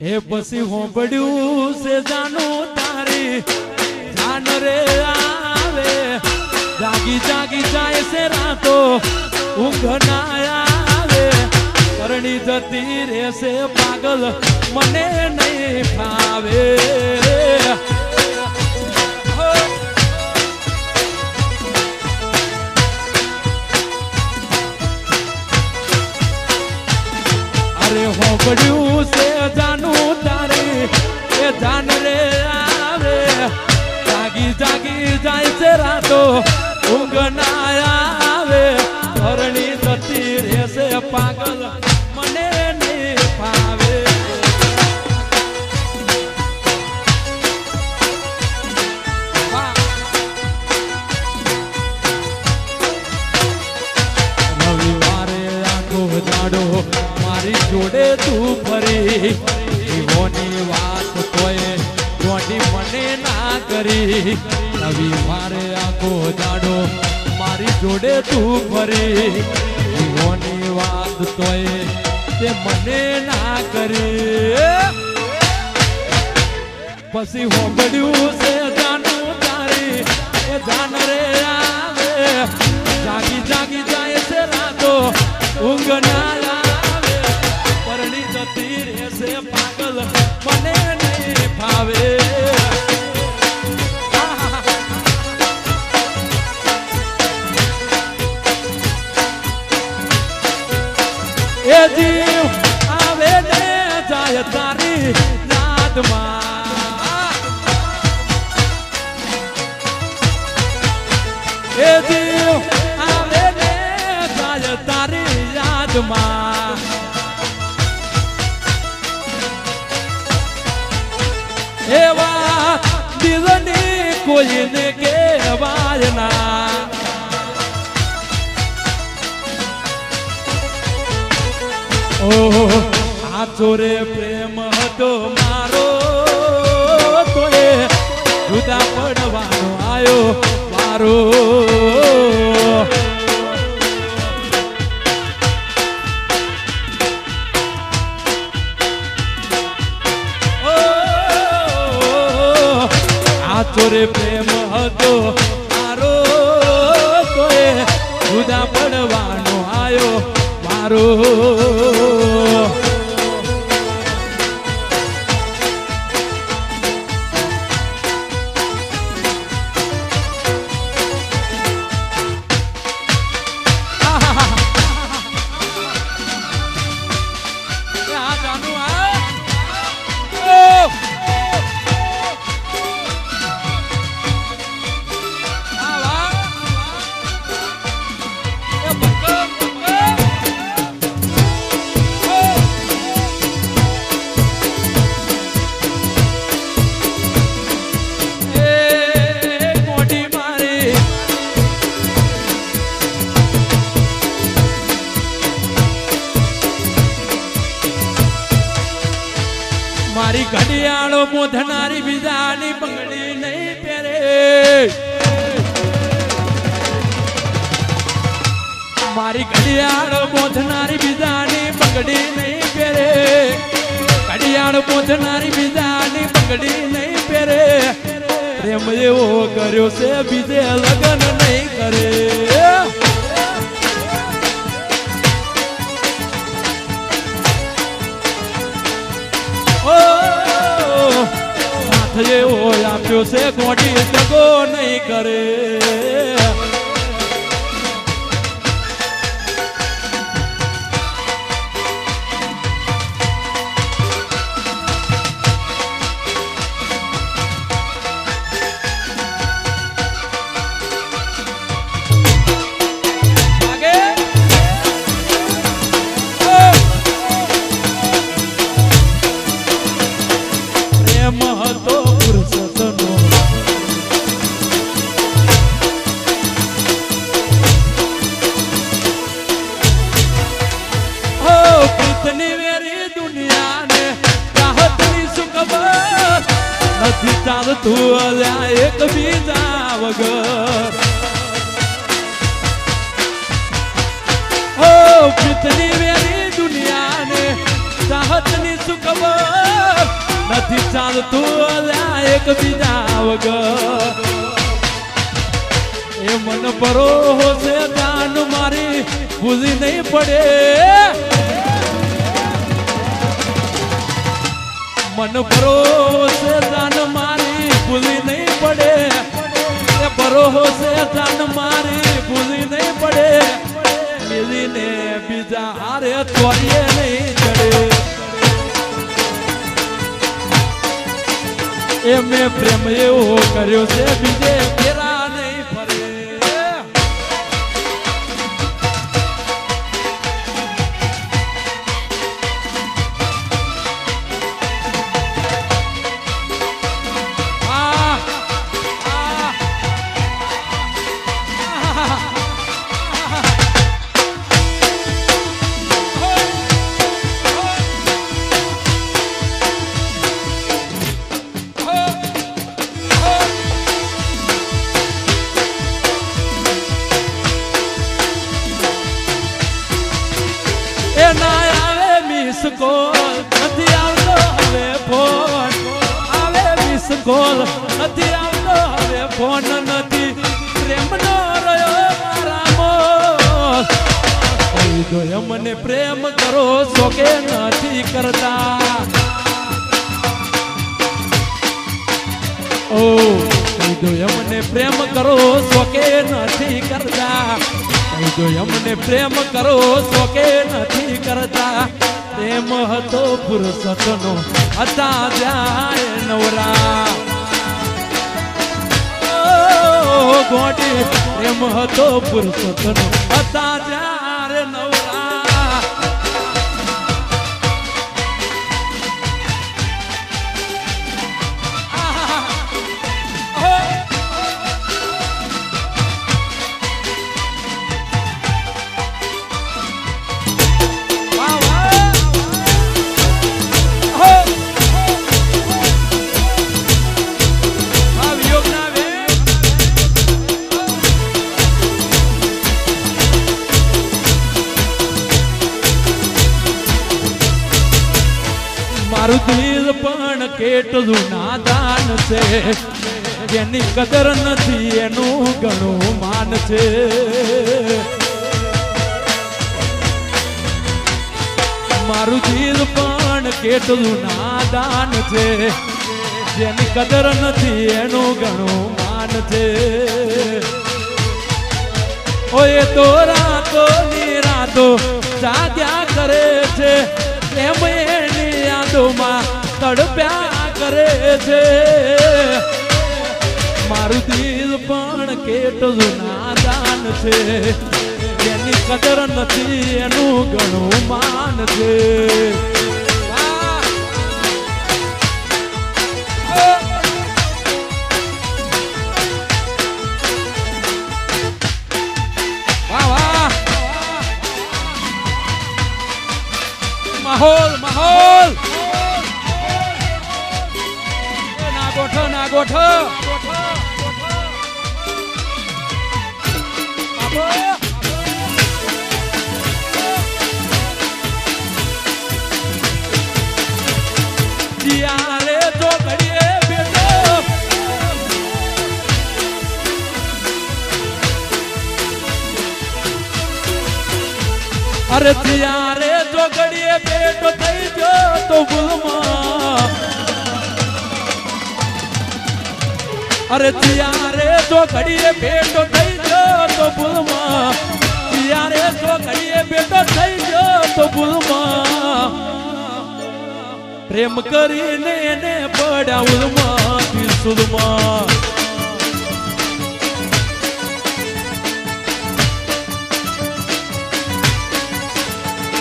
એ પછી હોંભળ્યું છે જાનું તારી જાન રે આવે જાગી જાગી જાય છે રાતો ઊંઘ ના આવે કરણી જતી રહેશે પાગલ મને નહીં ફાવે અરે હોંભળ્યું છે જાનું તારી એ જાન રે આવે જાગી જાગી જાય છે રાતો ઊંઘ ના આવે કરણી જતી રહેશે પાગલ મને નહીં ફાવે રવિવારે આખો દાડો મારી જોડે તું ફરી જીવોની વાત તોય જોડી મને ના કરી રવિવારે આખો દાડો મારી જોડે તું ફરી જીવોની વાત તોય તે મને ના કરી પછી હોંભળ્યું છે જાનું તારી એ જાન રે આવે જાગી જાગી જાય છે રાતો ઊંઘ ના આવે પરણી જતી રહેશે પાગલ મને નહીં ફાવે એ જીવ આવે ને જાય તારી યાદમાં એ જીવ આવે ને જાય તારી યાદમાં એવા દિલની કોઈને કહેવાય ના આ ચોરે પ્રેમ હતો મારો તોય જુદા પડવાનો આયો મારો આ ચોરે પ્રેમ હતો મારો તોય જુદા પડવાનો આયો મારો મારી ઘડિયાળો મોધનારી બીજાની બંગડી નહીં પહેરે મારી ઘડિયાળો મોધનારી બીજાની બંગડી નહીં પહેરે ઘડિયાળ મોધનારી બીજાની બંગડી નહીં પહેરે પ્રેમ એવો કર્યો છે બીજે લગ્ન નહીં કરે એવો આપ્યો છે ગોડી જગો નહીં કરે ચાલતું અલ્યા એક બીજા વગર પ્રીતની વેરી દુનિયાને ચાહતની સુખબર નથી ચાલતું એક બીજા વગર એ મન ભરોસે જાન મારી ભૂલી નહીં પડે મન ભરોસે જાન મારી ભૂલી નહીં પડે એ ભરોસે જાન મારી ભૂલી નહીં પડે મિલીને બીજા હારે તોડીએ નહીં ચડે એ મેં પ્રેમ એવો કર્યો છે બીજે ફેરા નહીં ફરે નથી આવતો હવે ફોન આવે મિસ કોલ નથી આવતો હવે ફોન નથી પ્રેમનો રહ્યો મારા કહી દો મને પ્રેમ કરો છો કે નથી કરતા ઓ કહી દો મને પ્રેમ કરો છો કે નથી કરતા કહી દો મને પ્રેમ કરો છો કે નથી કરતા પ્રેમ હતો ફુરસતનો હતા જાય નવરા ગોડી પ્રેમ હતો ફુરસતનો હતા જ્યારે નવરા મારું દિલ પણ કેટલું નાદાન છે જેની કદર નથી એનું ઘણું માન છે મારું દિલ પણ કેટલું નાદાન છે જેની કદર નથી એનું ઘણું માન છે ઓએ તો રાતો ની રાતો જાગ્યા કરે છે એમ એની યાદોમાં તડપ્યા કરે છે મારું દિલ પણ કેટલું નાદાન છે જેની કદર નથી એનું ઘણું માન છે માહોલ માહોલ ના ગોઠો ના ગોઠો ત્યારે તો ઘડીએ બેઠો અરે ત્યારે તો ઘડીએ બેઠો થઈ ગયો તો ભૂલમાં અરે ત્યારે તો ઘડીએ બેઠો થઈ ગયો તો ભૂલમાં ત્યારે તો ઘડીએ બેઠો થઈ ગયો તો ભૂલમાં પ્રેમ કરીને એને પડ્યા ઉલમાં સુલમાં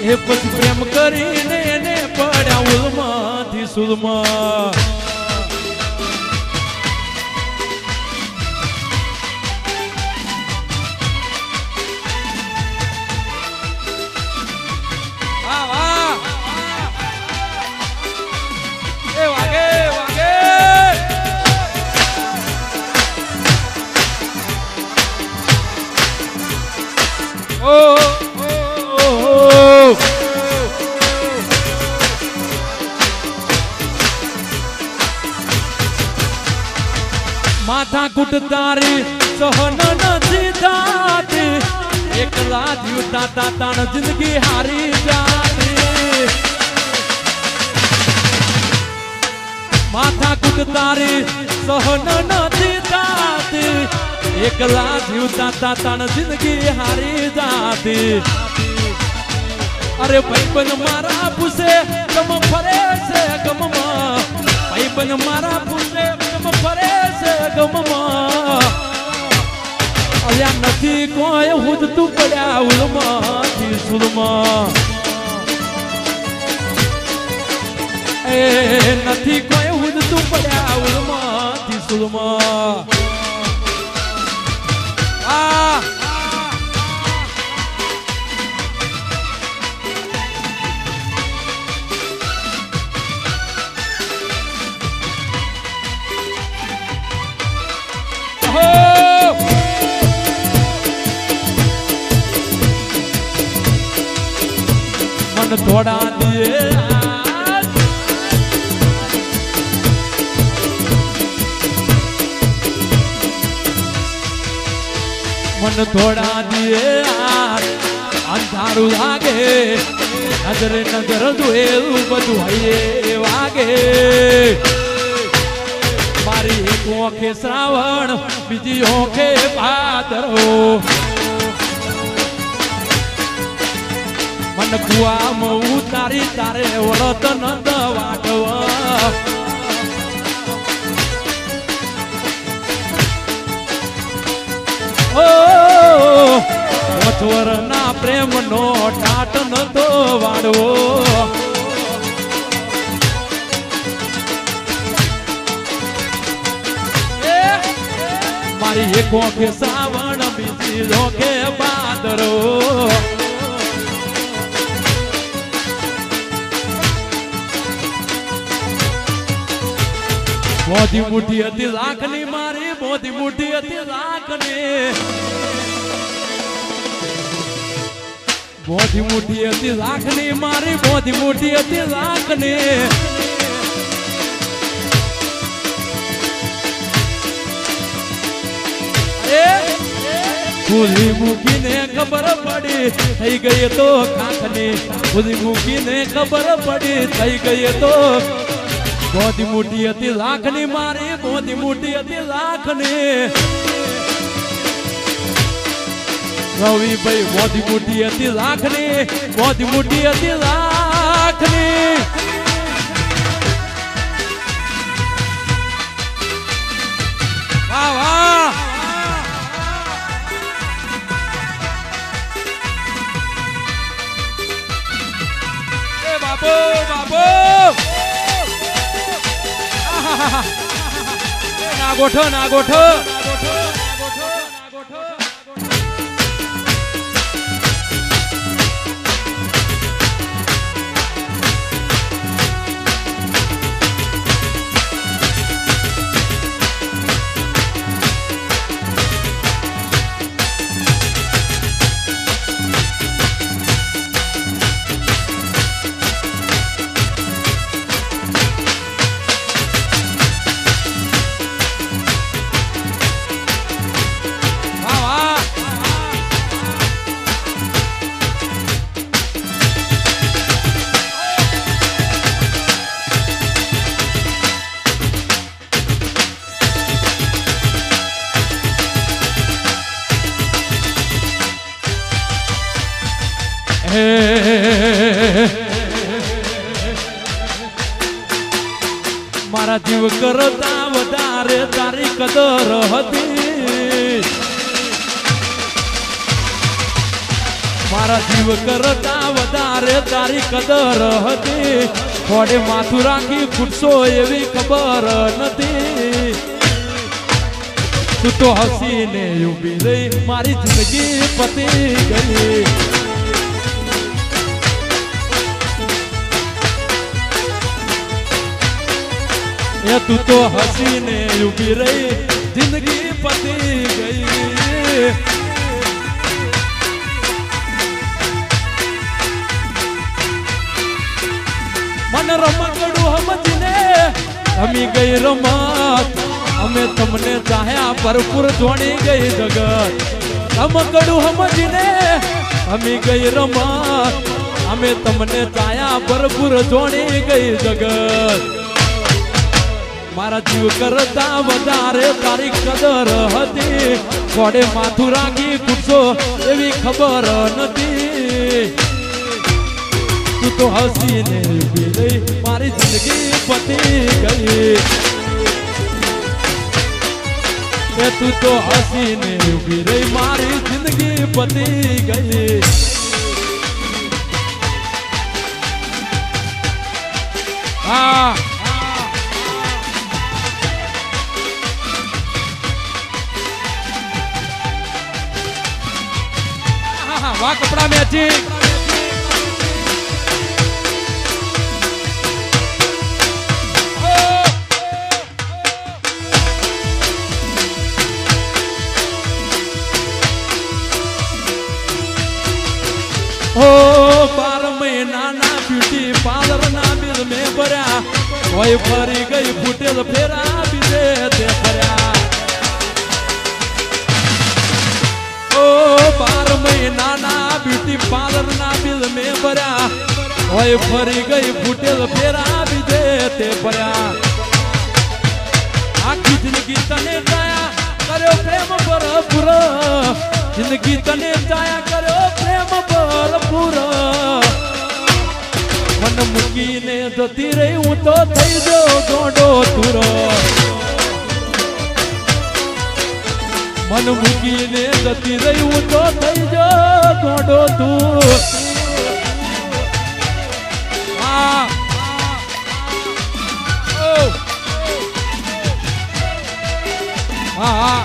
એ પછી પ્રેમ કરીને એને પડ્યા ઉલમાંથી સુલમાં કુટ તારી સહન નથી થાતી એકલા જીવતા તાણ જિંદગી હારી જાતી માથા કુટ તારી સહન નથી થાતી એકલા જીવતા તાણ જિંદગી હારી જાતી અરે ભાઈબંધ મારા પૂછે ગમ ફરે છે ગમમાં ભાઈબંધ મારા પૂછે ગમ ફરે છે ગમમાં અલ્યા નથી કોઈ હુદ તું પડ્યા ઉલમાંથી સુલમાં એ નથી કોઈ હુદ તું પડ્યા ઉલમાંથી સુલમાં આ થોડા દિયે મન થોડા દિયે અંધારું લાગે નજરે નજર જોયેલું બધું હૈયે વાગે મારી એક ઓંખે શ્રાવણ બીજી ઓંખે ભાદરો મન કુવામાં ઉતારી તારે વળત નંદ વાટવા ઓ પોચવરના પ્રેમનો ટાટ નતો વાળવો મારી એક ઓંખે શ્રાવણ બીજી ઓંખે ભાદરો મોદી મુઠી હતી લાખની મારી મોદી મુઠી હતી લાખની મોદી મુઠી હતી લાખની મારી મોદી મુઠી હતી લાખની ભૂલી મૂકીને ખબર પડી થઈ ગઈ તો કાંખની ભૂલી મૂકીને ખબર પડી થઈ ગઈ તો મોદી મુઠી હતી લાખની મારી મોદી મુઠી હતી લાખની રવિભાઈ મોદી મુઠી હતી લાખની મોદી મુઠી હતી લાખની વાહ વાહ એ બાબો બાબો નાગોઠો નાગોઠો મારા જીવ કરતા વધારે તારી કદર હતી મારા જીવ કરતા વધારે તારી કદર હતી થોડે માથું રાખી ફૂટશો એવી ખબર નથી તું તો હસીને ઊભી રહી મારી જિંદગી પતી ગઈ એ તું તો હસીને ઊભી રહી જિંદગી પતી ગઈ મન રમકડું સમજીને રમી ગઈ રમત અમે તમને ચાહ્યા ભરપૂર જોણી ગઈ જગત રમકડું સમજીને અમે ગઈ રમત અમે તમને ચાહ્યા ભરપૂર જોણી ગઈ જગત મારા જીવ કરતા વધારે તારી કદર હતી ઘોડે માથું રાખી કૂદશો એવી ખબર નથી તું તો હસીને ઉભી રહી મારી જિંદગી પતી ગઈ તું તો હસીને ઉભી રહી મારી જિંદગી પતી ગઈ હા વાહ કપડા મેચિંગ ओ 12 महीना ना ब्यूटी पार्लर ना बिल में भरा वही फरी गई फूटेल फेरा बीजे ते फर्या ओ 12 महीना ना ब्यूटी पार्लर ना बिल में भरा वही फरी गई फूटेल फेरा बीजे ते फर्या आखी जिंदगी तने जाया કર્યો પ્રેમ ભરપૂર જિંદગી તને જાયા કર્યો પ્રેમ ભરપૂર મન મૂકીને જતી રહી હું તો થઈ ગયો ગોંડો તુર મન મૂકીને જતી રહી હું તો થઈ ગયો ગોંડો તુર હા હા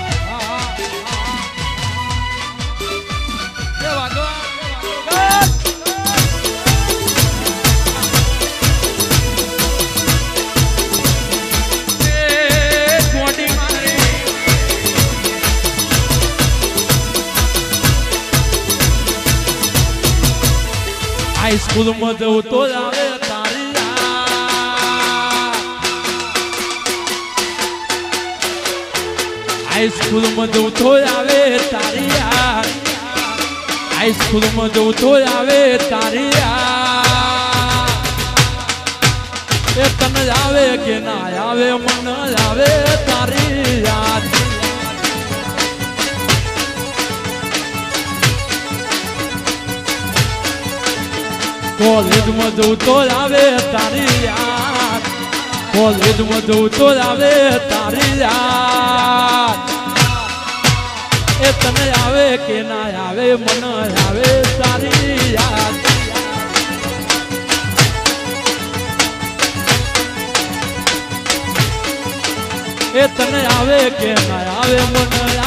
હાઈસ્કૂલ માં જવું તો આવે તારી હાઈસ્કૂલ માં જવું તો આવે તારી હાઈસ્કૂલ માં જવું તો આવે તારી એ તને આવે કે ના આવે મન આવે તારી યાદ કોલેજમાં જવું તો આવે તારી યાદ કોલેજમાં જવું તો આવે તારી યાદ એ તને આવે કે ના આવે મન આવે તારી યાદ એ તને આવે કે ના આવે મન